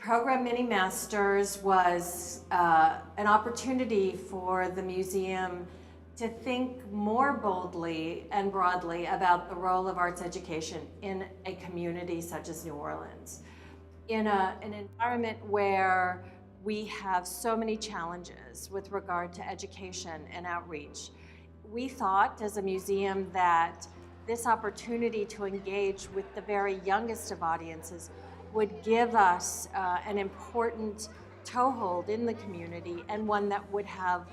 program Mini Masters was an opportunity for the museum to think more boldly and broadly about the role of arts education in a community such as New Orleans. In an environment where we have so many challenges with regard to education and outreach, we thought as a museum that this opportunity to engage with the very youngest of audiences would give us an important toehold in the community and one that would have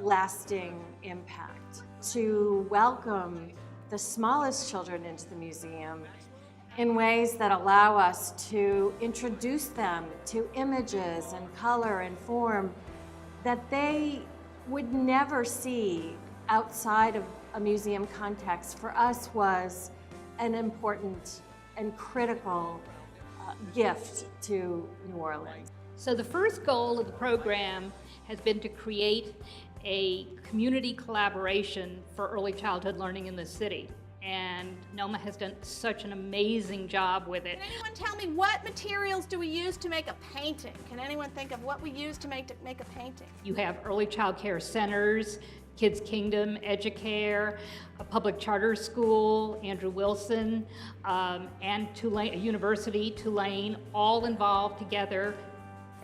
lasting impact. To welcome the smallest children into the museum in ways that allow us to introduce them to images and color and form that they would never see outside of a museum context, for us was an important and critical gift to New Orleans. So the first goal of the program has been to create a community collaboration for early childhood learning in the city. And NOMA has done such an amazing job with it. Can anyone tell me what materials do we use to make a painting? Can anyone think of what we use to make a painting? You have early child care centers, Kids Kingdom, Educare, a public charter school, Andrew Wilson, and Tulane, a university, Tulane, all involved together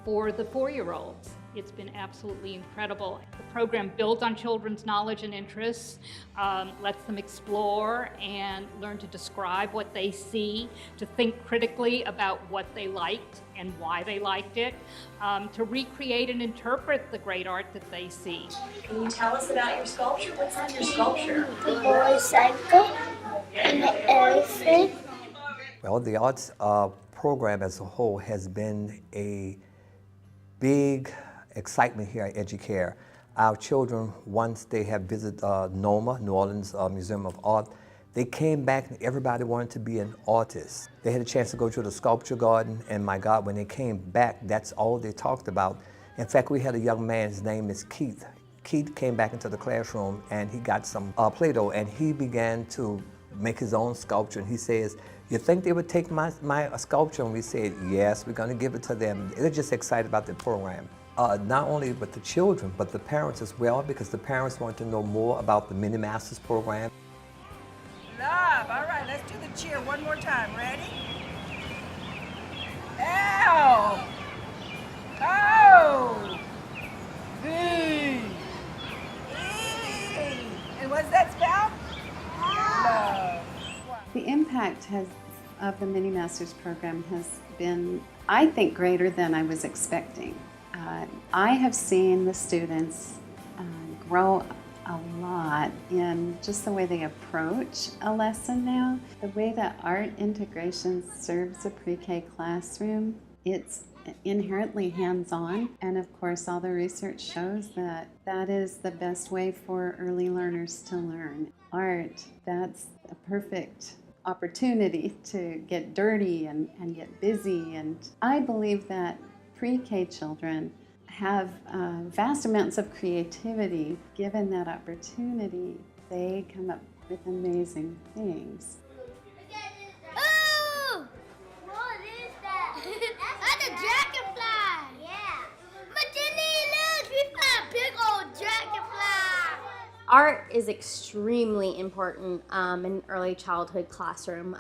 for the 4-year-olds. It's been absolutely incredible. The program builds on children's knowledge and interests, lets them explore and learn to describe what they see, to think critically about what they liked and why they liked it, to recreate and interpret the great art that they see. Can you tell us about your sculpture? What's on your sculpture? The motorcycle and the elephant. Well, the arts program as a whole has been a big excitement here at Educare. Our children, once they have visited NOMA, New Orleans Museum of Art, they came back and everybody wanted to be an artist. They had a chance to go to the sculpture garden, and my God, when they came back, that's all they talked about. In fact, we had a young man, his name is Keith. Keith came back into the classroom and he got some Play-Doh and he began to make his own sculpture. And he says, "You think they would take my sculpture?" And we said, "Yes, we're going to give it to them." They're just excited about the program. Not only with the children, but the parents as well, because the parents want to know more about the Mini Masters program. Love, all right, let's do the cheer one more time. Ready? L. O. V. E. And what's that spell? Love. The impact of the Mini Masters program has been, I think, greater than I was expecting. I have seen the students grow a lot in just the way they approach a lesson now. The way that art integration serves a pre-K classroom, it's inherently hands-on, and of course all the research shows that that is the best way for early learners to learn. Art, that's a perfect opportunity to get dirty and get busy, and I believe that pre-K children have vast amounts of creativity. Given that opportunity, they come up with amazing things. Oh! What is that? That's a dragonfly! Yeah. But Jenny, look! We found a big old dragonfly! Art is extremely important in early childhood classroom.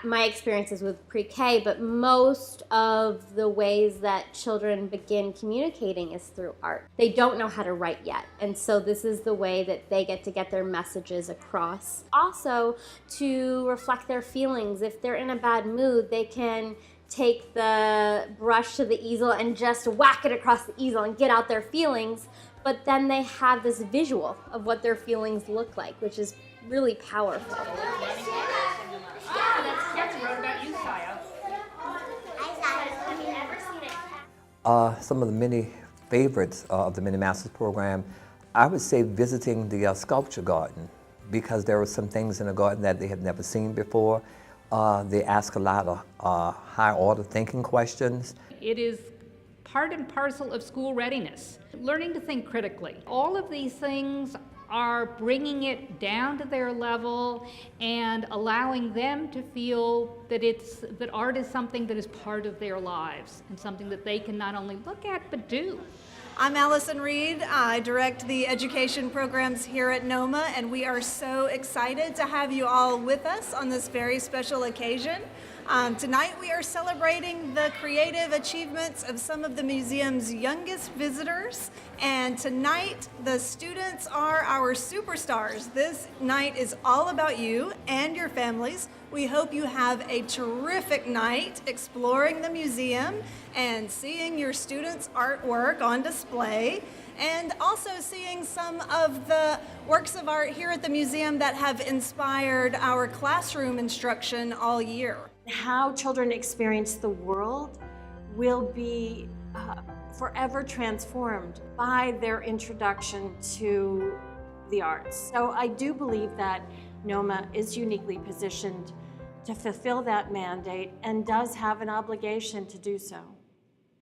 My experience is with pre-K, but most of the ways that children begin communicating is through art. They don't know how to write yet, and so this is the way that they get their messages across. Also, to reflect their feelings. If they're in a bad mood, they can take the brush to the easel and just whack it across the easel and get out their feelings, but then they have this visual of what their feelings look like, which is really powerful. Some of the many favorites of the Mini Masters program, I would say visiting the sculpture garden, because there were some things in the garden that they had never seen before. They ask a lot of high order thinking questions. It is part and parcel of school readiness, learning to think critically. All of these things are bringing it down to their level and allowing them to feel that that art is something that is part of their lives and something that they can not only look at but do. I'm Allison Reed. I direct the education programs here at NOMA, and we are so excited to have you all with us on this very special occasion. Tonight we are celebrating the creative achievements of some of the museum's youngest visitors, and tonight the students are our superstars. This night is all about you and your families. We hope you have a terrific night exploring the museum and seeing your students' artwork on display, and also seeing some of the works of art here at the museum that have inspired our classroom instruction all year. How children experience the world will be forever transformed by their introduction to the arts. So I do believe that NOMA is uniquely positioned to fulfill that mandate and does have an obligation to do so.